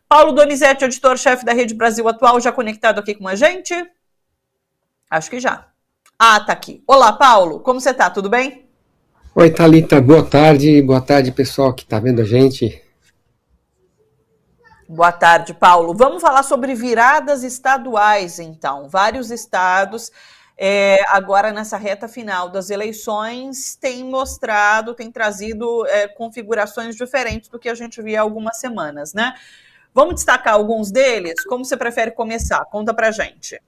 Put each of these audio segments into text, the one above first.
Paulo Donizete, editor-chefe da Rede Brasil Atual, já conectado aqui com a gente? Acho que já. Ah, tá aqui. Olá, Paulo, como você tá? Tudo bem? Oi, Thalita, boa tarde pessoal que está vendo a gente. Boa tarde, Paulo. Vamos falar sobre viradas estaduais, então. Vários estados, agora nessa reta final das eleições, têm trazido configurações diferentes do que a gente via há algumas semanas, né? Vamos destacar alguns deles? Como você prefere começar? Conta pra gente.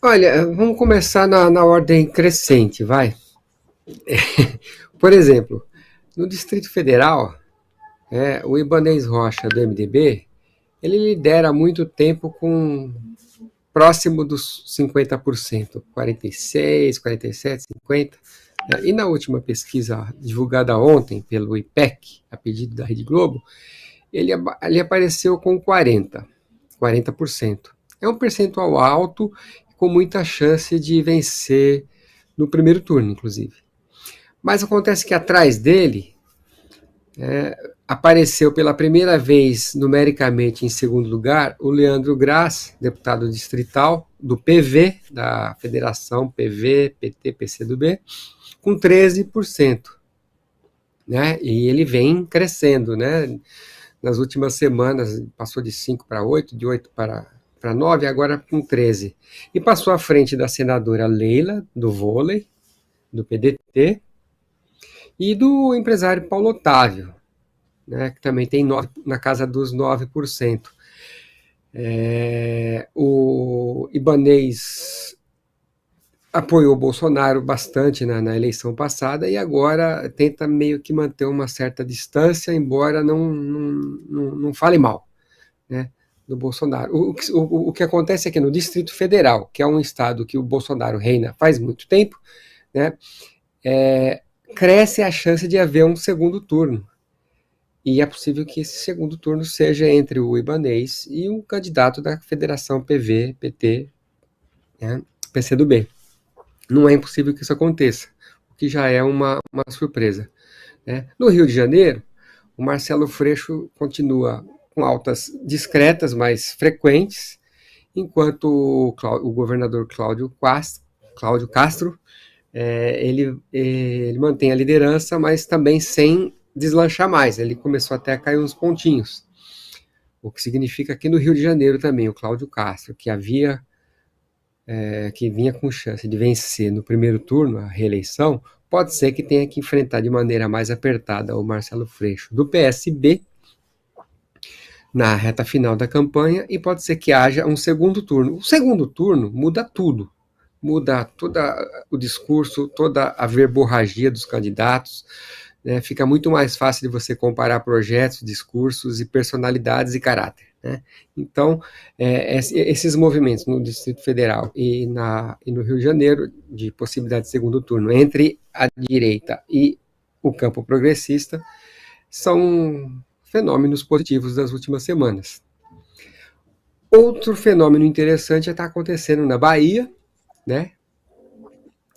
Olha, vamos começar na ordem crescente, vai. Por exemplo, no Distrito Federal, o Ibanez Rocha, do MDB, ele lidera há muito tempo com próximo dos 50%, 46, 47, 50%. E na última pesquisa divulgada ontem pelo IPEC, a pedido da Rede Globo, ele apareceu com 40%. É um percentual alto, com muita chance de vencer no primeiro turno, inclusive. Mas acontece que atrás dele apareceu pela primeira vez numericamente em segundo lugar o Leandro Graz, deputado distrital do PV, da Federação PV, PT, PCdoB, com 13%. Né? E ele vem crescendo, né? Nas últimas semanas passou de 5 para 8, de 8 para 9, agora com 13. E passou à frente da senadora Leila, do vôlei, do PDT, e do empresário Paulo Otávio, né, que também tem na casa dos 9%. O Ibanez apoiou o Bolsonaro bastante na eleição passada e agora tenta meio que manter uma certa distância, embora não fale mal, né, do Bolsonaro. O que acontece é que no Distrito Federal, que é um estado que o Bolsonaro reina faz muito tempo, né, cresce a chance de haver um segundo turno. E é possível que esse segundo turno seja entre o Ibanez e um candidato da Federação PV, PT, né, PCdoB. Não é impossível que isso aconteça, o que já é uma surpresa. Né? No Rio de Janeiro, o Marcelo Freixo continua com altas discretas, mas frequentes, enquanto o governador Cláudio Castro, ele mantém a liderança, mas também sem deslanchar mais. Ele começou até a cair uns pontinhos. O que significa que no Rio de Janeiro também, o Cláudio Castro, que vinha com chance de vencer no primeiro turno a reeleição, pode ser que tenha que enfrentar de maneira mais apertada o Marcelo Freixo do PSB na reta final da campanha, e pode ser que haja um segundo turno. O segundo turno muda tudo. Muda todo o discurso, toda a verborragia dos candidatos, né? Fica muito mais fácil de você comparar projetos, discursos e personalidades e caráter. Né? Então, esses movimentos no Distrito Federal e no Rio de Janeiro, de possibilidade de segundo turno, entre a direita e o campo progressista, são fenômenos positivos das últimas semanas. Outro fenômeno interessante está acontecendo na Bahia, né?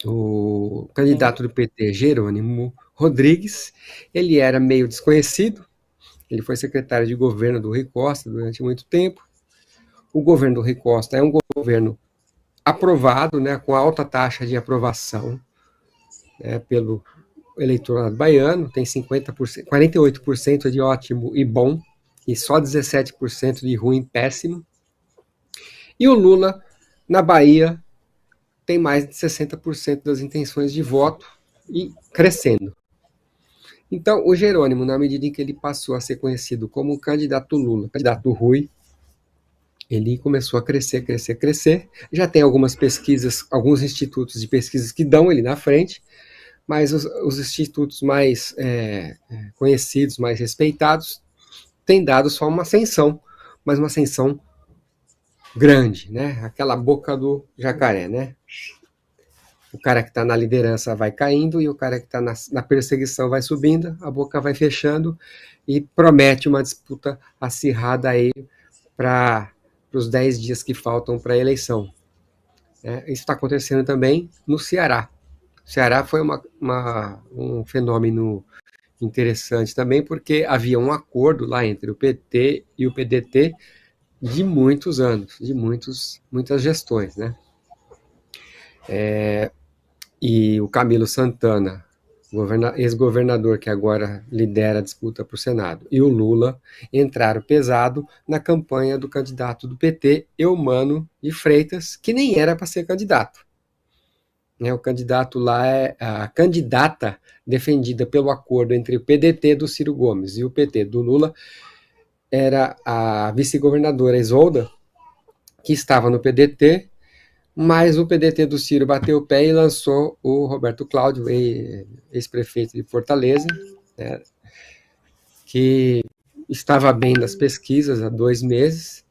O candidato do PT, Jerônimo Rodrigues, ele era meio desconhecido, ele foi secretário de governo do Rui Costa durante muito tempo. O governo do Rui Costa é um governo aprovado, né, com alta taxa de aprovação, né, pelo eleitorado baiano, tem 50%, 48% de ótimo e bom, e só 17% de ruim e péssimo. E o Lula, na Bahia, tem mais de 60% das intenções de voto e crescendo. Então, o Jerônimo, na medida em que ele passou a ser conhecido como candidato Lula, candidato Rui, ele começou a crescer. Já tem algumas pesquisas, alguns institutos de pesquisas que dão ele na frente, mas os institutos mais conhecidos, mais respeitados, têm dado só uma ascensão, mas uma ascensão grande, né? Aquela boca do jacaré, né? O cara que está na liderança vai caindo e o cara que está na perseguição vai subindo, a boca vai fechando e promete uma disputa acirrada aí para os 10 dias que faltam para a eleição. Isso está acontecendo também no Ceará. O Ceará foi um fenômeno interessante também, porque havia um acordo lá entre o PT e o PDT de muitos anos, de muitas gestões, né? E o Camilo Santana, ex-governador que agora lidera a disputa para o Senado, e o Lula entraram pesado na campanha do candidato do PT, Eumano de Freitas, que nem era para ser candidato. O candidato lá é a candidata defendida pelo acordo entre o PDT do Ciro Gomes e o PT do Lula, era a vice-governadora Isolda, que estava no PDT, mas o PDT do Ciro bateu o pé e lançou o Roberto Cláudio, ex-prefeito de Fortaleza, né, que estava bem nas pesquisas há 2 meses,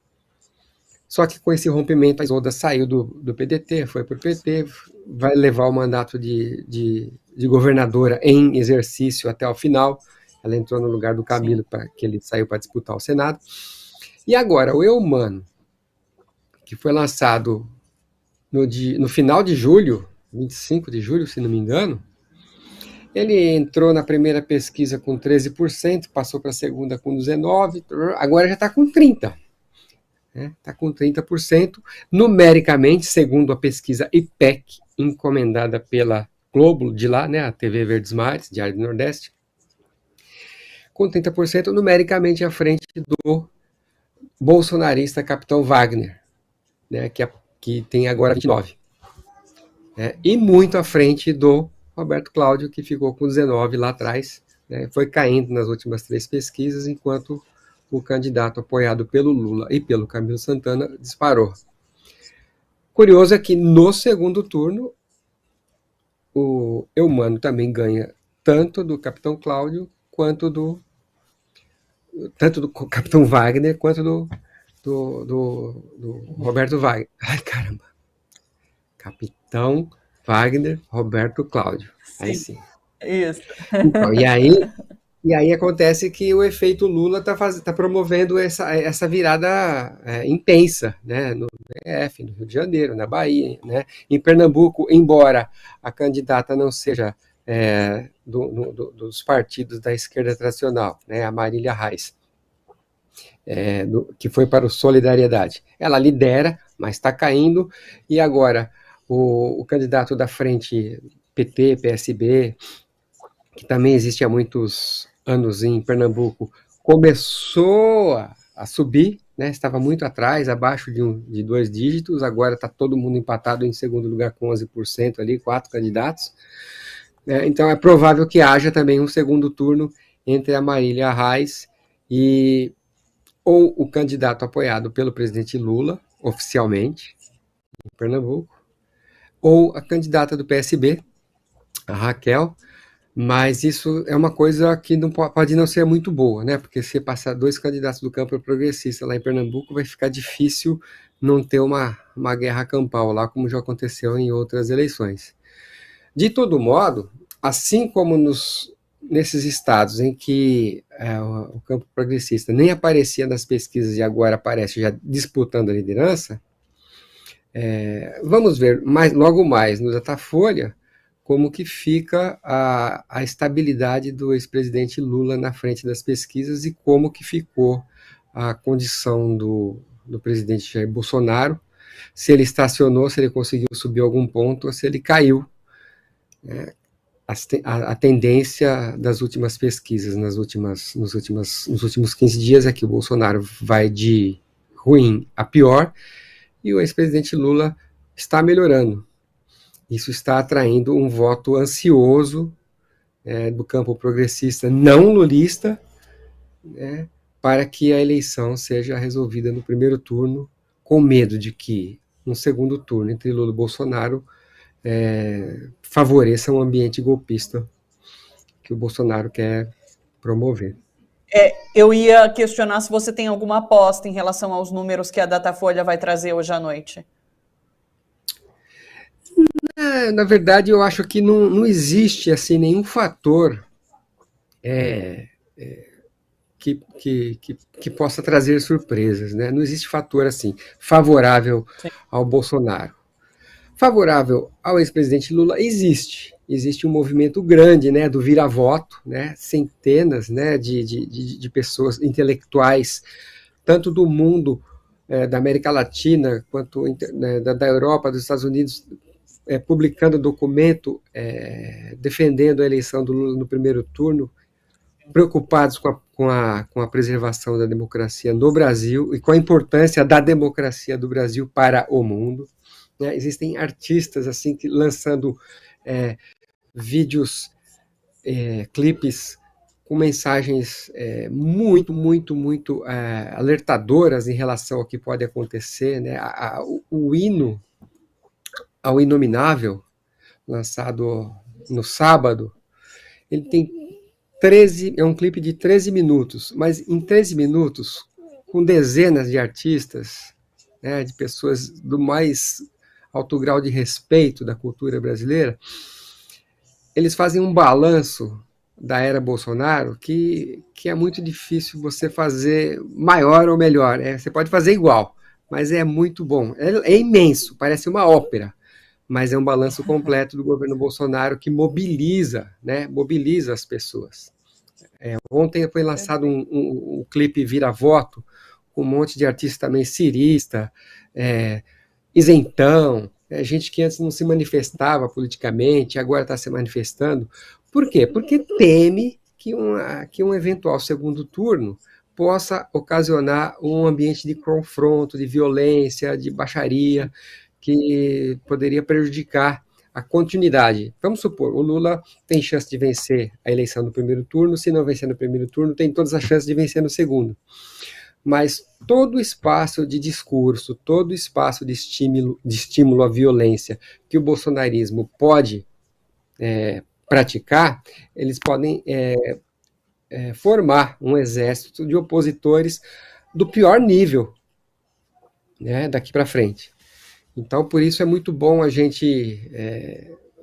só que com esse rompimento a Isolda saiu do PDT, foi para o PT, vai levar o mandato de governadora em exercício até o final. Ela entrou no lugar do Camilo, que ele saiu para disputar o Senado. E agora, o Eumano, que foi lançado no final de julho, 25 de julho, se não me engano, ele entrou na primeira pesquisa com 13%, passou para a segunda com 19%, agora já está com 30%. Está com 30%, numericamente, segundo a pesquisa IPEC, encomendada pela Globo de lá, né, a TV Verdes Mares, Diário do Nordeste, com 30% numericamente à frente do bolsonarista Capitão Wagner, né, que tem agora 29%. E muito à frente do Roberto Cláudio, que ficou com 19% lá atrás, né, foi caindo nas últimas 3 pesquisas, enquanto o candidato apoiado pelo Lula e pelo Camilo Santana disparou. Curioso é que no segundo turno, o Eumano também ganha tanto do Capitão Cláudio, tanto do Capitão Wagner, quanto do Roberto Wagner. Ai, caramba. Capitão Wagner, Roberto Cláudio. Sim. Aí sim. Isso. Então, e aí acontece que o efeito Lula está promovendo essa virada intensa, né, no DF, no Rio de Janeiro, na Bahia, né, em Pernambuco, embora a candidata não seja dos partidos da esquerda tradicional, né, a Marília Reis, que foi para o Solidariedade. Ela lidera, mas está caindo, e agora o candidato da frente PT, PSB, que também existe há muitos anos em Pernambuco, começou a subir, né? Estava muito atrás, abaixo de 2 dígitos, agora está todo mundo empatado em segundo lugar com 11% ali, 4 candidatos. Então é provável que haja também um segundo turno entre a Marília Reis ou o candidato apoiado pelo presidente Lula, oficialmente, em Pernambuco, ou a candidata do PSB, a Raquel. Mas isso é uma coisa que não pode não ser muito boa, né? Porque se passar 2 candidatos do campo progressista lá em Pernambuco, vai ficar difícil não ter uma guerra campal lá, como já aconteceu em outras eleições. De todo modo, assim como nesses estados em que o campo progressista nem aparecia nas pesquisas e agora aparece já disputando a liderança, vamos ver logo mais no Datafolha como que fica a estabilidade do ex-presidente Lula na frente das pesquisas e como que ficou a condição do presidente Jair Bolsonaro, se ele estacionou, se ele conseguiu subir algum ponto, ou se ele caiu. A tendência das últimas pesquisas nos últimos 15 dias é que o Bolsonaro vai de ruim a pior e o ex-presidente Lula está melhorando. Isso está atraindo um voto ansioso do campo progressista não lulista, para que a eleição seja resolvida no primeiro turno, com medo de que um segundo turno entre Lula e Bolsonaro favoreça um ambiente golpista que o Bolsonaro quer promover. Eu ia questionar se você tem alguma aposta em relação aos números que a Datafolha vai trazer hoje à noite. Na verdade, eu acho que não existe assim, nenhum fator que possa trazer surpresas, né? Não existe fator assim favorável ao Bolsonaro. Favorável ao ex-presidente Lula existe, existe um movimento grande, né, do vira-voto, né, centenas, né, de pessoas intelectuais, tanto do mundo da América Latina, quanto né, da Europa, dos Estados Unidos, publicando documento defendendo a eleição do Lula no primeiro turno, preocupados com a preservação da democracia no Brasil e com a importância da democracia do Brasil para o mundo. Né? Existem artistas assim que lançando vídeos, clipes com mensagens muito alertadoras em relação ao que pode acontecer. Né? O hino ao Inominável, lançado no sábado, ele tem é um clipe de 13 minutos, mas em 13 minutos, com dezenas de artistas, né, de pessoas do mais alto grau de respeito da cultura brasileira, eles fazem um balanço da era Bolsonaro que é muito difícil você fazer maior ou melhor. Você pode fazer igual, mas é muito bom. É imenso, parece uma ópera, mas é um balanço completo do governo Bolsonaro que mobiliza, né, mobiliza as pessoas. Ontem foi lançado um clipe vira-voto, com um monte de artista também cirista, isentão, gente que antes não se manifestava politicamente, agora está se manifestando. Por quê? Porque teme que um eventual segundo turno possa ocasionar um ambiente de confronto, de violência, de baixaria, que poderia prejudicar a continuidade. Vamos supor, o Lula tem chance de vencer a eleição no primeiro turno, se não vencer no primeiro turno, tem todas as chances de vencer no segundo. Mas todo o espaço de discurso, todo o espaço de estímulo à violência que o bolsonarismo pode praticar, eles podem formar um exército de opositores do pior nível, né, daqui para frente. Então, por isso é muito bom a gente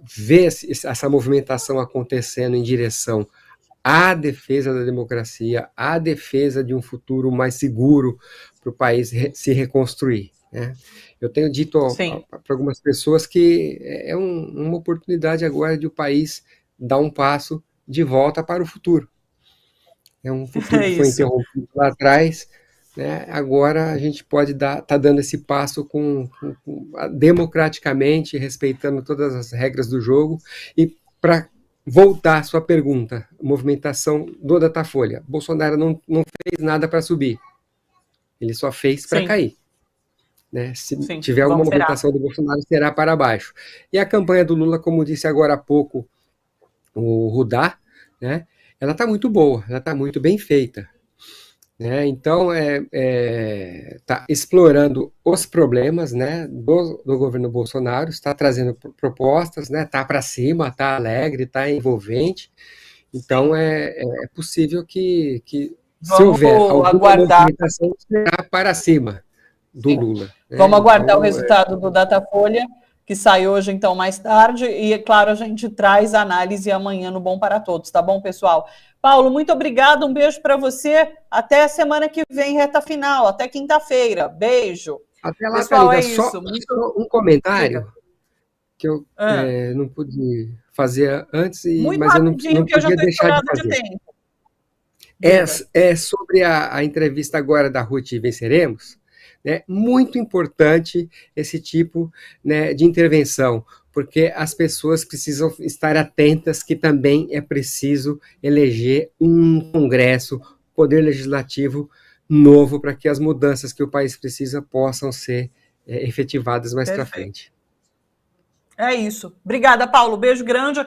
ver essa movimentação acontecendo em direção à defesa da democracia, à defesa de um futuro mais seguro para o país se reconstruir. Né? Eu tenho dito para algumas pessoas que é uma oportunidade agora de o país dar um passo de volta para o futuro. É um futuro que foi interrompido lá atrás. Né? Agora a gente pode tá dando esse passo democraticamente, respeitando todas as regras do jogo. E para voltar à sua pergunta, movimentação do Datafolha, Bolsonaro não fez nada para subir, ele só fez para cair. Né? Se tiver alguma movimentação do Bolsonaro, será para baixo. E a campanha do Lula, como disse agora há pouco o Rudá, né? Ela está muito boa, ela está muito bem feita. Né? Então, está explorando os problemas, né, do governo Bolsonaro, está trazendo propostas, né, está para cima, está alegre, está envolvente. Então, é possível que se houver alguma movimentação, será para cima do Lula. Né? Vamos aguardar o resultado do Datafolha, que sai hoje, então, mais tarde. E, é claro, a gente traz a análise amanhã no Bom para Todos. Tá bom, pessoal? Paulo, muito obrigado, um beijo para você. Até a semana que vem, reta final, até quinta-feira. Beijo. Até lá, pessoal, Thalita, só um comentário que eu não pude fazer antes, mas eu não podia deixar de fazer. É sobre a entrevista agora da Ruth Venceremos. Né? Muito importante esse tipo, né, de intervenção, porque as pessoas precisam estar atentas que também é preciso eleger um Congresso, poder legislativo novo, para que as mudanças que o país precisa possam ser efetivadas mais para frente. É isso. Obrigada, Paulo. Beijo grande.